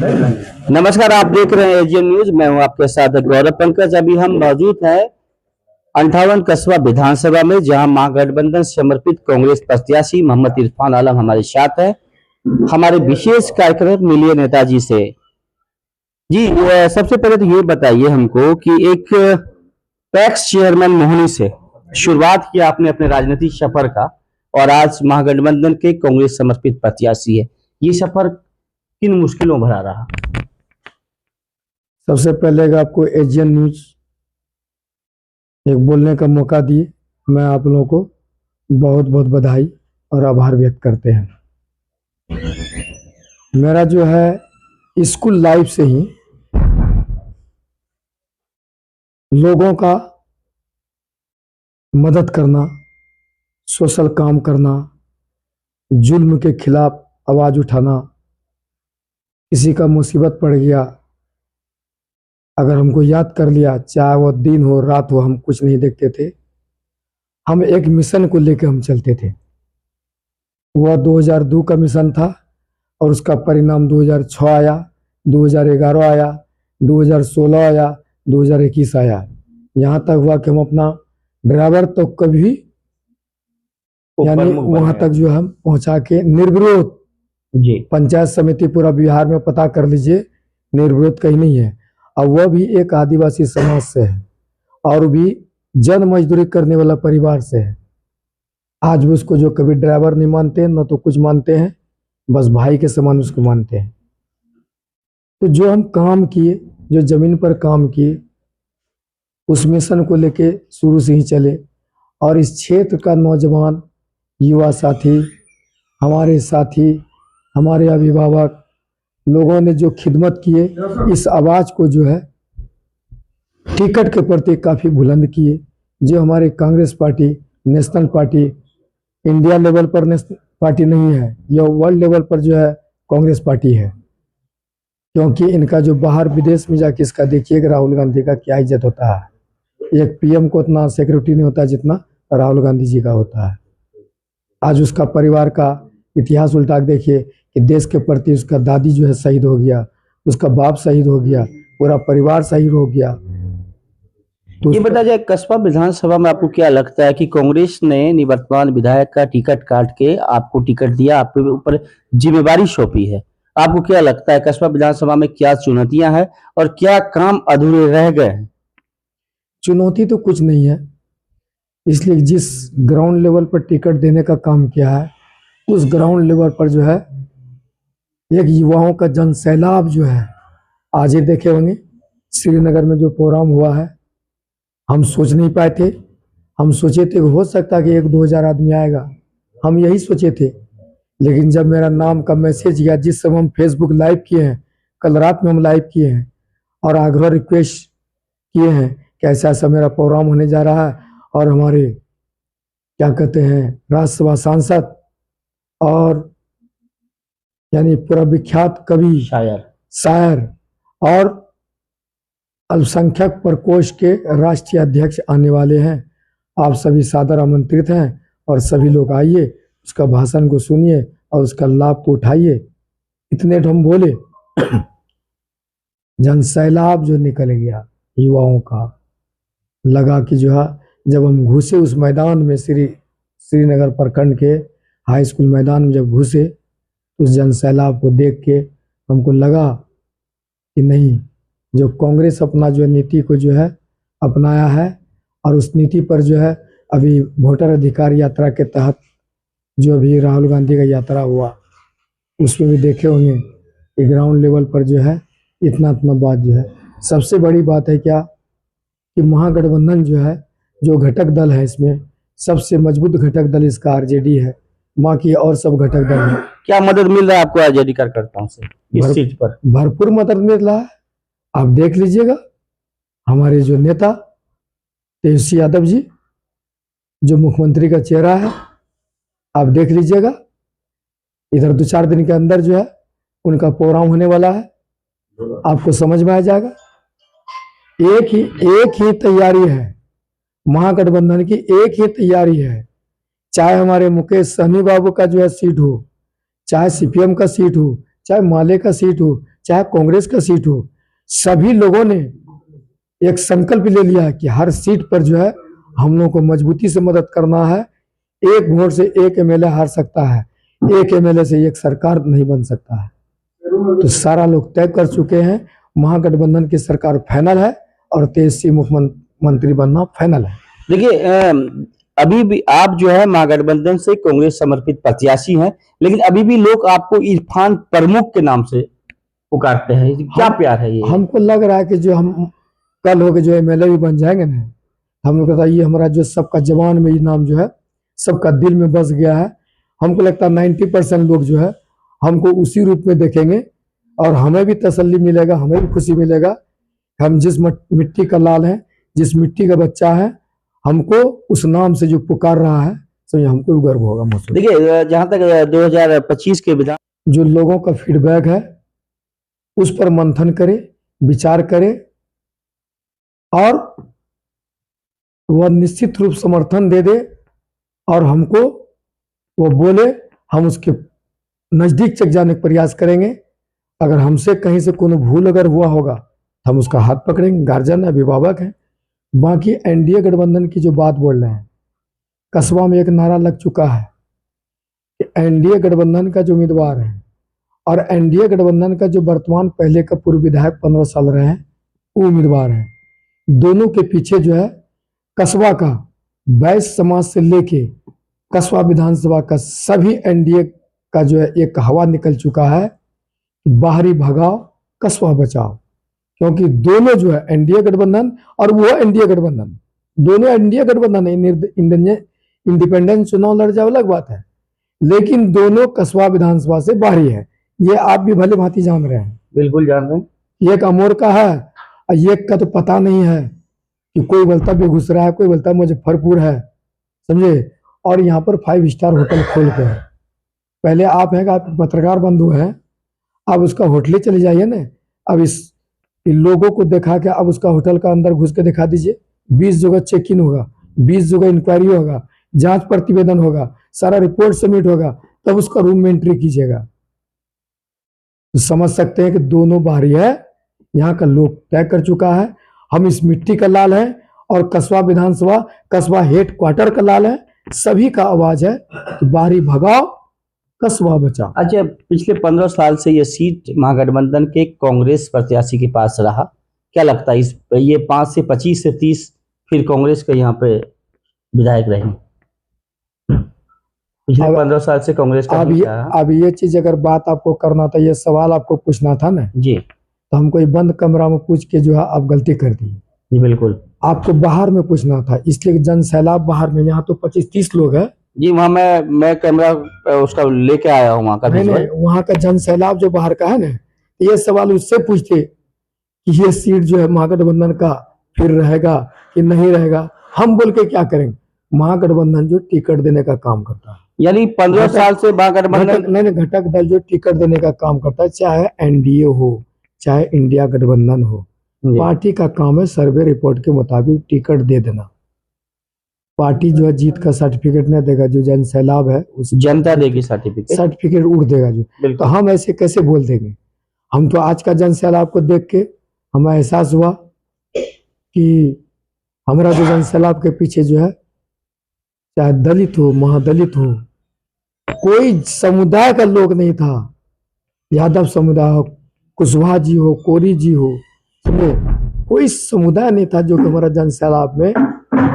नमस्कार, आप देख रहे हैं एजीएन न्यूज। मैं हूं आपके साथ गौरव पंकज। अभी हम मौजूद हैं 58 कस्बा विधानसभा में, जहां महागठबंधन समर्पित कांग्रेस प्रत्याशी मोहम्मद इरफान आलम हमारे साथ है। हमारे विशेष कार्यक्रम मिलिए नेताजी से। जी, सबसे पहले तो ये बताइए हमको कि एक पैक्स चेयरमैन मोहनी से शुरुआत किया आपने अपने राजनीतिक सफर का, और आज महागठबंधन के कांग्रेस समर्पित प्रत्याशी है। ये सफर किन मुश्किलों भरा रहा? सबसे पहले आपको एजीएन न्यूज एक बोलने का मौका दिए, मैं आप लोगों को बहुत बहुत बधाई और आभार व्यक्त करते हैं। मेरा जो है स्कूल लाइफ से ही लोगों का मदद करना, सोशल काम करना, जुल्म के खिलाफ आवाज उठाना, किसी का मुसीबत पड़ गया अगर हमको याद कर लिया, चाहे वो दिन हो रात हो, हम कुछ नहीं देखते थे। हम एक मिशन को लेकर हम चलते थे। वह 2002 का मिशन था और उसका परिणाम 2006 आया, 2011 आया, 2016 आया, 2021 आया। यहाँ तक हुआ कि हम अपना ड्राइवर तो कभी यानी वहां तक जो हम पहुंचा के निर्विरोध जी पंचायत समिति पूरा बिहार में पता कर लीजिए, निर्विरोध कहीं नहीं है। और वह भी एक आदिवासी समाज से है और भी जन मजदूरी करने वाला परिवार से है। आज भी उसको जो कभी ड्राइवर नहीं मानते, न तो कुछ मानते हैं, बस भाई के समान उसको मानते हैं। तो जो हम काम किए, जो जमीन पर काम किए, उस मिशन को लेके शुरू से ही चले। और इस क्षेत्र का नौजवान, युवा साथी, हमारे साथी, हमारे अभिभावक लोगों ने जो खिदमत किए, इस आवाज को जो है टिकट के प्रति काफी बुलंद किए। जो हमारे Congress party national party, India level पर नेशनल पार्टी नहीं है, यह वर्ल्ड लेवल पर जो है कांग्रेस पार्टी है। क्योंकि इनका जो बाहर विदेश में जाके इसका देखिएगा, राहुल गांधी का क्या इज्जत होता है। एक पीएम को उतना सिक्योरिटी नहीं होता जितना राहुल गांधी जी का होता है। आज उसका परिवार का इतिहास उल्टा देखिए कि देश के प्रति उसका दादी जो है शहीद हो गया, उसका बाप शहीद हो गया, पूरा परिवार शहीद हो गया। तो ये बता जाए, कस्बा विधानसभा में आपको क्या लगता है कि कांग्रेस ने निवर्तमान विधायक का टिकट काट के आपको टिकट दिया, आपके ऊपर जिम्मेवारी सौंपी है। आपको क्या लगता है कस्बा विधानसभा में क्या चुनौतियां हैं और क्या काम अधूरे रह गए हैं? चुनौती तो कुछ नहीं है, इसलिए जिस ग्राउंड लेवल पर टिकट देने का काम किया है, उस ग्राउंड लेवल पर जो है एक युवाओं का जन सैलाब जो है, आज ही देखे होंगे श्रीनगर में जो प्रोग्राम हुआ है, हम सोच नहीं पाए थे। हम सोचे थे हो सकता है कि 1-2 हज़ार आदमी आएगा, हम यही सोचे थे। लेकिन जब मेरा नाम का मैसेज गया, जिस समय हम फेसबुक लाइव किए हैं, कल रात में हम लाइव किए हैं और आग्रह रिक्वेस्ट किए हैं कि ऐसा ऐसा मेरा प्रोग्राम होने जा रहा है, और हमारे क्या कहते हैं राज्यसभा सांसद और यानी पूरा विख्यात कवि, शायर और अल्पसंख्यक प्रकोष्ठ के राष्ट्रीय अध्यक्ष आने वाले हैं। आप सभी सादर आमंत्रित हैं और सभी लोग आइए, उसका भाषण को सुनिए और उसका लाभ को उठाइए। इतने हम बोले जन सैलाब जो निकल गया युवाओं का, लगा कि जो है जब हम घुसे उस मैदान में, श्रीनगर प्रखंड के हाई स्कूल मैदान में जब घुसे, उस जन सैलाब को देख के हमको लगा कि नहीं, जो कांग्रेस अपना जो नीति को जो है अपनाया है, और उस नीति पर जो है अभी वोटर अधिकार यात्रा के तहत जो अभी राहुल गांधी का यात्रा हुआ, उसमें भी देखे होंगे कि ग्राउंड लेवल पर जो है इतना बात जो है। सबसे बड़ी बात है क्या कि महागठबंधन जो है, जो घटक दल है, इसमें सबसे मजबूत घटक दल इसका आरजेडी है, बाकी और सब घटक दल है। क्या मदद मिल रहा है आपको आरजेडी कार्यकर्ताओं से इस चीज पर? भरपूर मदद मिल रहा है। आप देख लीजिएगा, हमारे जो नेता तेजस्वी यादव जी, जो मुख्यमंत्री का चेहरा है, आप देख लीजिएगा, इधर 2-4 दिन के अंदर जो है उनका प्रोग्राम होने वाला है, आपको समझ में आ जाएगा। एक ही तैयारी है महागठबंधन की, एक ही तैयारी है। चाहे हमारे मुकेश सहनी बाबू का जो है सीट हो, चाहे सीपीएम का सीट हो, चाहे माले का सीट हो, चाहे कांग्रेस का सीट हो, सभी लोगों ने एक संकल्प ले लिया है कि हर सीट पर जो है हम लोगों को मजबूती से मदद करना है। एक वोट से एक एमएलए हार सकता है, एक एमएलए से एक सरकार नहीं बन सकता है। तो सारा लोग तय कर चुके हैं, महागठबंधन की सरकार फाइनल है और तेजस्वी मुख्यमंत्री बनना फाइनल है। देखिए अभी भी आप जो है महागठबंधन से कांग्रेस समर्पित प्रत्याशी हैं, लेकिन अभी भी लोग आपको इरफान प्रमुख के नाम से पुकारते हैं, क्या प्यार है ये? हमको लग रहा है कि जो हम कल होके जो एमएलए भी बन जाएंगे ना, हम लोग कहता ये हमारा जो सबका जवान में ये नाम जो है सबका दिल में बस गया है। हमको लगता है 90% लोग जो है हमको उसी रूप में देखेंगे और हमें भी तसल्ली मिलेगा, हमें भी खुशी मिलेगा। हम जिस मिट्टी का लाल है, जिस मिट्टी का बच्चा है, हमको उस नाम से जो पुकार रहा है, समझे हमको भी गर्व होगा महसूस। देखिए जहां तक 2025 के विधान जो लोगों का फीडबैक है उस पर मंथन करें, विचार करें और वह निश्चित रूप समर्थन दे दे और हमको वो बोले, हम उसके नजदीक तक जाने का प्रयास करेंगे। अगर हमसे कहीं से कोनो भूल अगर हुआ होगा तो हम उसका हाथ पकड़ेंगे, गार्जियन है, अभिभावक है। बाकी एनडीए गठबंधन की जो बात बोल रहे हैं, कस्बा में एक नारा लग चुका है कि एनडीए गठबंधन का जो उम्मीदवार है और एनडीए गठबंधन का जो वर्तमान पहले का पूर्व विधायक 15 साल रहे हैं वो उम्मीदवार है, दोनों के पीछे जो है कस्बा का 22 समाज से लेके कस्बा विधानसभा का सभी एनडीए का जो है एक हवा निकल चुका है, बाहरी भगाओ कस्बा बचाओ। क्योंकि दोनों जो है एनडीए गठबंधन और वो एनडीए गठबंधन, दोनों एनडीए गठबंधन है। इंडिपेंडेंट चुनाव लड़ जाओ अलग बात है, लेकिन दोनों कस्बा विधानसभा से बाहरी है। ये आप भी भले भांति जान रहे हैं। बिल्कुल जान रहे हैं। एक अमोर का है और एक का तो पता नहीं है कि कोई बोलता बेगूसराय है, कोई बोलता मुजफ्फरपुर है, समझे। और यहाँ पर 5 स्टार होटल खोल के है। पहले आप हैं, आप पत्रकार बंधु हैं, अब उसका होटल चले जाइए ना। अब इस लोगों को दिखा के अब उसका होटल का अंदर घुस के दिखा दीजिए। 20 जगह चेक इन होगा, 20 जगह इंक्वायरी होगा, जांच प्रतिवेदन होगा, सारा रिपोर्ट सबमिट होगा, तब उसका रूम में एंट्री कीजिएगा। तो समझ सकते हैं कि दोनों बाहरी है, यहाँ का लोग तय कर चुका है। हम इस मिट्टी का लाल है और कस्बा विधानसभा कस्बा हेड क्वार्टर का लाल है। सभी का आवाज है कि बाहरी भगाओ कस्बा बचाओ। अच्छा, पिछले 15 साल से ये सीट महागठबंधन के कांग्रेस प्रत्याशी के पास रहा, क्या लगता है इस ये 5 से 25 से 30 फिर कांग्रेस के यहाँ पे विधायक रहे? पिछले 15 साल से कांग्रेस का अब ये चीज अगर बात आपको करना था, ये सवाल आपको पूछना था ना जी, तो हमको ये बंद कमरा में पूछ के जो है आप गलती कर दी जी। बिल्कुल आपको बाहर में पूछना था, इसलिए जन सैलाब बाहर में, यहाँ तो 25-30 लोग है जी। वहाँ मैं कैमरा उसका लेके आया हूँ वहाँ का। नहीं, वहाँ का जन सैलाब जो बाहर का है ना, ये सवाल उससे पूछते कि ये सीट जो है महागठबंधन का फिर रहेगा कि नहीं रहेगा। हम बोल के क्या करेंगे? महागठबंधन जो टिकट देने का काम करता है, यानी 15 साल से महागठबंधन नहीं, घटक दल जो टिकट देने का काम करता है, चाहे एनडीए हो चाहे इंडिया गठबंधन हो, पार्टी का काम है सर्वे रिपोर्ट के मुताबिक टिकट दे देना। पार्टी जो है जीत का सर्टिफिकेट नहीं देगा, जो जन सैलाब है उस जनता देगी सर्टिफिकेट उड़ देगा जो। तो हम ऐसे कैसे बोल देंगे? हम तो आज का जन सैलाब को देख के हमें एहसास हुआ कि हमारा जो जन सैलाब के पीछे जो है, चाहे दलित हो, महादलित हो, कोई समुदाय का लोग नहीं था। यादव समुदाय हो, कुशवाहा जी हो, कोरी जी हो, कोई समुदाय नहीं था जो कि हमारा जन सैलाब में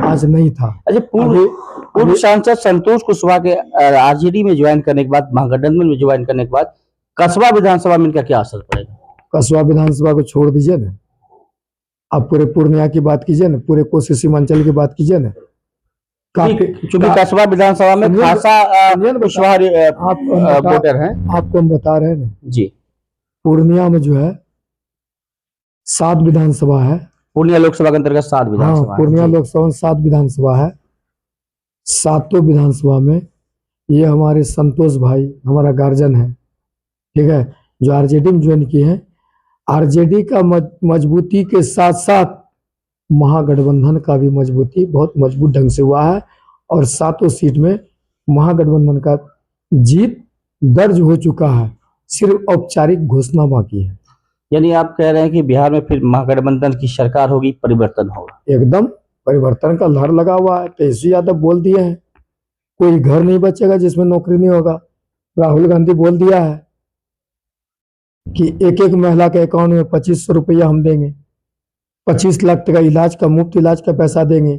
आज नहीं था। अच्छा, पूर्व सांसद संतोष कुशवाहा के आरजेडी में ज्वाइन करने के बाद, महागठबंधन में ज्वाइन करने के बाद कस्बा विधानसभा में इनका क्या असर पड़ेगा? कस्बा विधानसभा को छोड़ दीजिए ना, आप पूरे पूर्णिया की बात कीजिए ना, पूरे कोसी सीमांचल की बात कीजिए ना। क्योंकि कस्बा विधानसभा में खासा कुशवाहा वोटर हैं। आपको हम बता रहे हैं ना जी, पूर्णिया में जो है 7 विधानसभा है। पूर्णिया लोकसभा के अंतर्गत 7 विधानसभा। पूर्णिया लोकसभा में 7 विधानसभा है। 7 विधानसभा में ये हमारे संतोष भाई हमारा गार्जियन है, ठीक है, जो आरजेडी में ज्वाइन किए हैं। आरजेडी का मजबूती के साथ साथ महागठबंधन का भी मजबूती बहुत मजबूत ढंग से हुआ है और 7 सीट में महागठबंधन का जीत दर्ज हो चुका है। सिर्फ औपचारिक घोषणा बाकी है। यानी आप कह रहे हैं कि बिहार में फिर महागठबंधन की सरकार होगी, परिवर्तन होगा। एकदम परिवर्तन का लहर लगा हुआ है। तेजस्वी यादव बोल दिए हैं कोई घर नहीं बचेगा जिसमें नौकरी नहीं होगा। राहुल गांधी बोल दिया है कि एक एक महिला के अकाउंट में 2500 रुपया हम देंगे, 25 लाख का इलाज का मुफ्त इलाज का पैसा देंगे।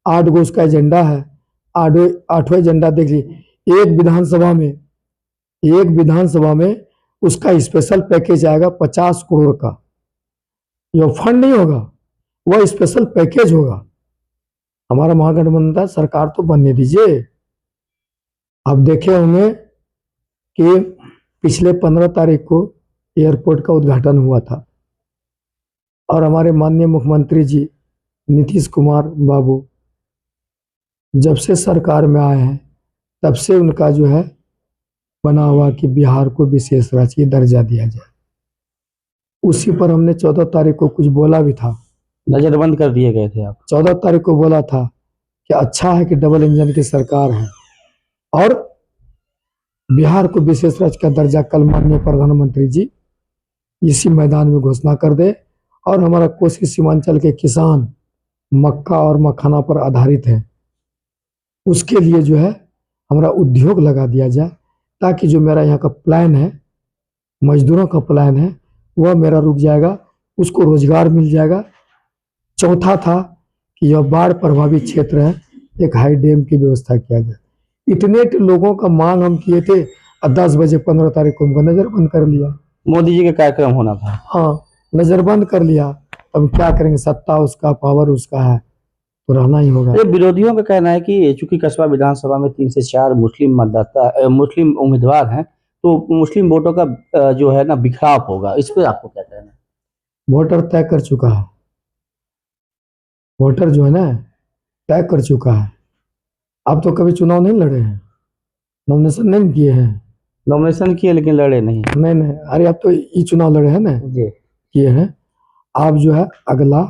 8 गो उसका एजेंडा है, 8वां एजेंडा देख लीजिए। एक विधानसभा में उसका स्पेशल पैकेज आएगा 50 करोड़ का। यह फंड नहीं होगा, वह स्पेशल पैकेज होगा। हमारा महागठबंधन सरकार तो बनने दीजिए। आप देखे होंगे कि पिछले 15 तारीख को एयरपोर्ट का उद्घाटन हुआ था और हमारे माननीय मुख्यमंत्री जी नीतीश कुमार बाबू जब से सरकार में आए हैं तब से उनका जो है बना हुआ कि बिहार को विशेष राज्य का दर्जा दिया जाए। उसी पर हमने 14 तारीख को कुछ बोला भी था। नजरबंद कर दिए गए थे आप। 14 तारीख को बोला था कि अच्छा है कि डबल इंजन की सरकार है और बिहार को विशेष राज्य का दर्जा कल माननीय प्रधानमंत्री जी इसी मैदान में घोषणा कर दे। और हमारा कोसी सीमांचल के किसान मक्का और मखाना पर आधारित है, उसके लिए जो है हमारा उद्योग लगा दिया जाए ताकि जो मेरा यहाँ का प्लान है, मजदूरों का प्लान है, वह मेरा रुक जाएगा, उसको रोजगार मिल जाएगा। चौथा था कि यह बाढ़ प्रभावित क्षेत्र है, एक हाई डैम की व्यवस्था किया जाए। इतने लोगों का मांग हम किए थे और 10 बजे 15 तारीख को उनको नजरबंद कर लिया। मोदी जी का कार्यक्रम होना था। हाँ, नजरबंद कर लिया। अब क्या करेंगे, सत्ता उसका, पावर उसका है तो रहना ही होगा। ये विरोधियों का कहना है कि चूंकि कसबा विधानसभा में 3 से 4 मुस्लिम उम्मीदवार हैं, तो मुस्लिम वोटों का जो है ना बिखराव होगा। इस पर आपको क्या कहना है? वोटर तय कर चुका है, वोटर जो है ना तय कर चुका है। आप तो कभी चुनाव नहीं लड़े हैं, नॉमिनेशन नहीं किए हैं? नॉमिनेशन किए लेकिन लड़े नहीं। नहीं, अरे आप तो ये चुनाव लड़े हैं ना, जी किए हैं। आप जो है अगला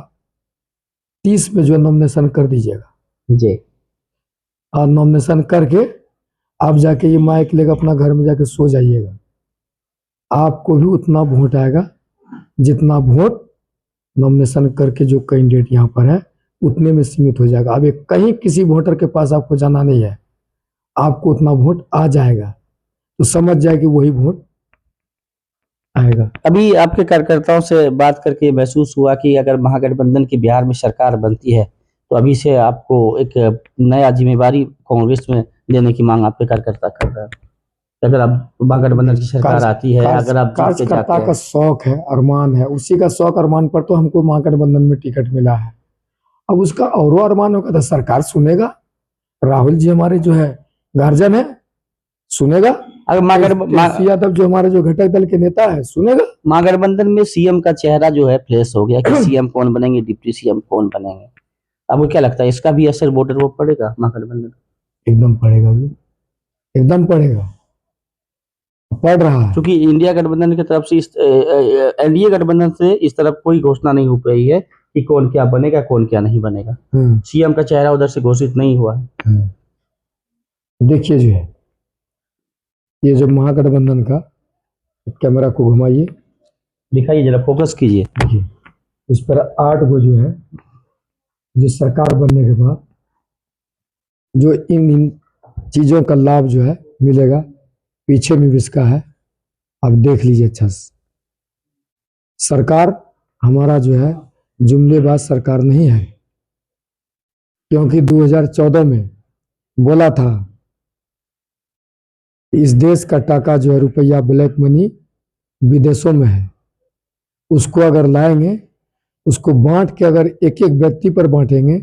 30 में जो नॉमिनेशन कर दीजिएगा जी। और नॉमिनेशन करके आप जाके ये माइक लेकर अपना घर में जाके सो जाइएगा। आपको भी उतना वोट आएगा जितना वोट नॉमिनेशन करके जो कैंडिडेट यहाँ पर है उतने में सीमित हो जाएगा। अब एक कहीं किसी वोटर के पास आपको जाना नहीं है, आपको उतना वोट आ जाएगा तो समझ जाए कि वही वोट आएगा। अभी आपके कार्यकर्ताओं से बात करके महसूस हुआ कि अगर महागठबंधन की बिहार में सरकार बनती है तो अभी से आपको एक नया जिम्मेवारी कांग्रेस में लेने की मांग आपके कार्यकर्ता कर रहे हैं। अगर अब महागठबंधन की सरकार आती है, अगर आप कार्यकर्ता का शौक है, अरमान है, उसी का शौक अरमान पर तो हमको महागठबंधन में टिकट मिला है। अब उसका और अरमान होगा तो सरकार सुनेगा। राहुल जी हमारे जो है गार्जियन है, सुनेगा। अगर यादव जो हमारे जो घटक दल के नेता है सुनेगा। महागठबंधन में सीएम का चेहरा जो है फ्लैश हो गया कि सीएम कौन बनेंगे, डिप्टी सीएम कौन बनेंगे। आपको क्या लगता है इसका भी असर वोटर को पड़ेगा महागठबंधन? एकदम पड़ेगा, एकदम पड़ेगा, पड़ रहा है। क्योंकि इंडिया गठबंधन की तरफ से एनडीए गठबंधन से इस तरफ कोई घोषणा नहीं हो पाई है कि कौन क्या बनेगा, कौन क्या नहीं बनेगा। सीएम का चेहरा उधर से घोषित नहीं हुआ है। देखिए जो है ये जो महागठबंधन का, कैमरा को घुमाइए, दिखाइए जरा, फोकस कीजिए। देखिए इस पर 8 गो जो है जो सरकार बनने के बाद जो इन चीजों का लाभ जो है मिलेगा, पीछे में भी इसका है, आप देख लीजिए अच्छा से। सरकार हमारा जो है जुमलेबाज सरकार नहीं है, क्योंकि 2014 में बोला था इस देश का टाका जो है रुपया ब्लैक मनी विदेशों में है, उसको अगर लाएंगे, उसको बांट के अगर एक एक व्यक्ति पर बांटेंगे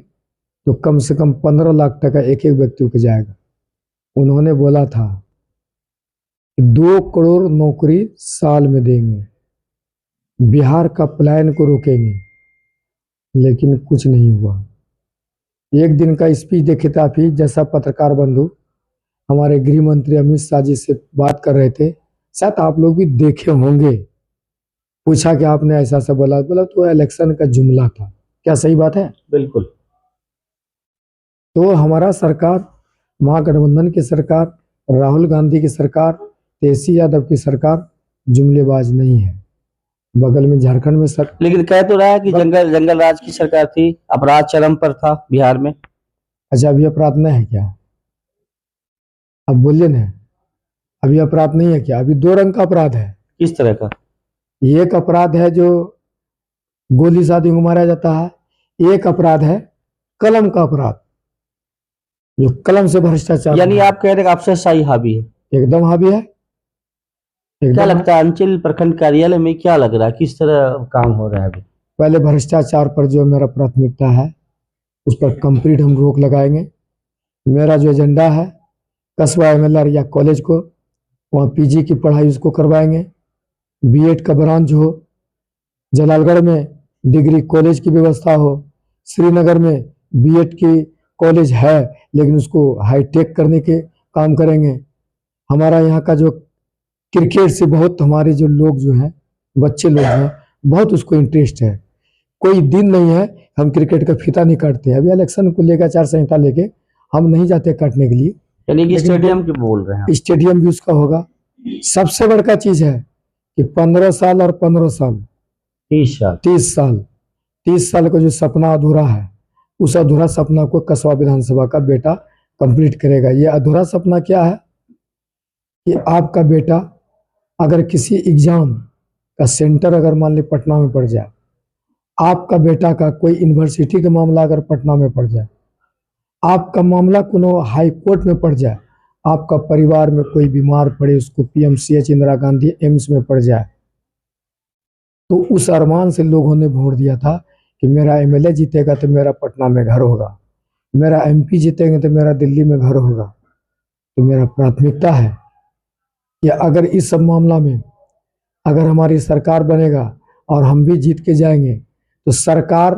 तो कम से कम 15 लाख टका एक एक व्यक्ति को जाएगा। उन्होंने बोला था 2 करोड़ नौकरी साल में देंगे, बिहार का प्लान को रोकेंगे, लेकिन कुछ नहीं हुआ। एक दिन का स्पीच देखे थे आप ही जैसा पत्रकार बंधु हमारे गृह मंत्री अमित शाह जी से बात कर रहे थे, शायद आप लोग भी देखे होंगे। पूछा कि आपने ऐसा सा बोला तो इलेक्शन का जुमला था, क्या सही बात है? बिल्कुल। तो हमारा सरकार, महागठबंधन की सरकार, राहुल गांधी की सरकार, तेजस्वी यादव की सरकार जुमलेबाज नहीं है। बगल में झारखंड में सर। लेकिन कह तो रहा है कि जंगल राज की सरकार थी, अपराध चरम पर था बिहार में। अच्छा, अभी अपराध नहीं है क्या? अब बोलिए ना, अभी अपराध नहीं है क्या? अभी दो रंग का अपराध है। किस तरह का? एक अपराध है जो गोली से आदमी को मारा जाता है, एक अपराध है कलम का अपराध, जो कलम से भ्रष्टाचार। यानी आप कह रहे हैं अफसरशाही हावी है? एकदम हावी है। क्या लगता है अंचल प्रखंड कार्यालय में क्या लग रहा है, किस तरह काम हो रहा है अभी? पहले भ्रष्टाचार पर जो मेरा प्राथमिकता है उस पर कंप्लीट हम रोक लगाएंगे। मेरा जो एजेंडा है कस्बा एमएलआर या कॉलेज को वहाँ पीजी की पढ़ाई उसको करवाएंगे। बीएड का ब्रांच हो, जलालगढ़ में डिग्री कॉलेज की व्यवस्था हो, श्रीनगर में बीएड की कॉलेज है लेकिन उसको हाईटेक करने के काम करेंगे। हमारा यहाँ का जो क्रिकेट से बहुत हमारे जो लोग जो हैं, बच्चे लोग हैं, बहुत उसको इंटरेस्ट है। कोई दिन नहीं है हम क्रिकेट का फीता नहीं काटते। अभी इलेक्शन को लेकर आचार संहिता लेके हम नहीं जाते काटने के लिए। यानी कि स्टेडियम की बोल रहे हैं? स्टेडियम भी उसका होगा। सबसे बड़का चीज है कि 15 साल और 15 साल 30 साल का जो सपना अधूरा है, उस अधूरा सपना को कस्बा विधानसभा का बेटा कंप्लीट करेगा। ये अधूरा सपना क्या है कि आपका बेटा अगर किसी एग्जाम का सेंटर अगर मान ली पटना में पड़ जाए, आपका बेटा का कोई यूनिवर्सिटी का मामला अगर पटना में पड़ जाए, आपका मामला कोनो हाई कोर्ट में पड़ जाए, आपका परिवार में कोई बीमार पड़े, उसको पीएमसीएच इंदिरा गांधी एम्स में पड़ जाए, तो उस अरमान से लोगों ने वोट दिया था कि मेरा एमएलए जीतेगा तो मेरा पटना में घर होगा, मेरा एमपी जीतेंगे तो मेरा दिल्ली में घर होगा। तो मेरा प्राथमिकता है कि अगर इस सब मामला में अगर हमारी सरकार बनेगा और हम भी जीत के जाएंगे तो सरकार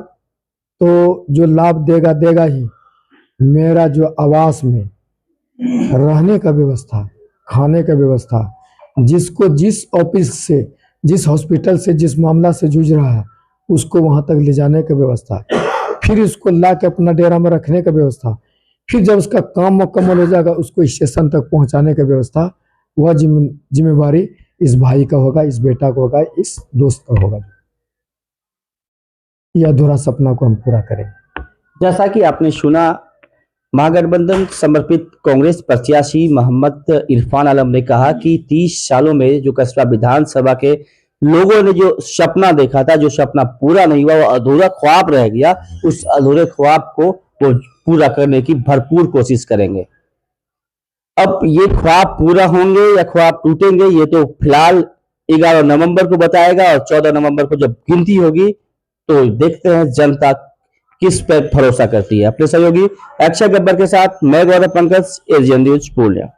तो जो लाभ देगा ही, मेरा जो आवास में रहने का व्यवस्था, खाने का व्यवस्था, जिसको जिस ऑफिस से, जिस हॉस्पिटल से, जिस मामला से जूझ रहा है उसको वहां तक ले जाने का व्यवस्था, फिर उसको ला के अपना डेरा में रखने का व्यवस्था, फिर जब उसका काम मुकम्मल हो जाएगा उसको स्टेशन तक पहुंचाने का व्यवस्था, वह जिम्मेवारी इस भाई का होगा, इस बेटा का होगा, इस दोस्त का होगा। यह अधूरा सपना को हम पूरा करेंगे। जैसा कि आपने सुना, महागठबंधन समर्पित कांग्रेस प्रत्याशी मोहम्मद इरफान आलम ने कहा कि 30 सालों में जो कस्बा विधानसभा के लोगों ने जो सपना देखा था, जो सपना पूरा नहीं हुआ, वो अधूरा ख्वाब रह गया, उस अधूरे ख्वाब को वो पूरा करने की भरपूर कोशिश करेंगे। अब ये ख्वाब पूरा होंगे या ख्वाब टूटेंगे, ये तो फिलहाल 11 नवंबर को बताएगा, और 14 नवंबर को जब गिनती होगी तो देखते हैं जनता किस पर भरोसा करती है। अपने सहयोगी अक्षय गब्बर के साथ मैं गौरव पंकज, एशियन न्यूज पूर्णिया।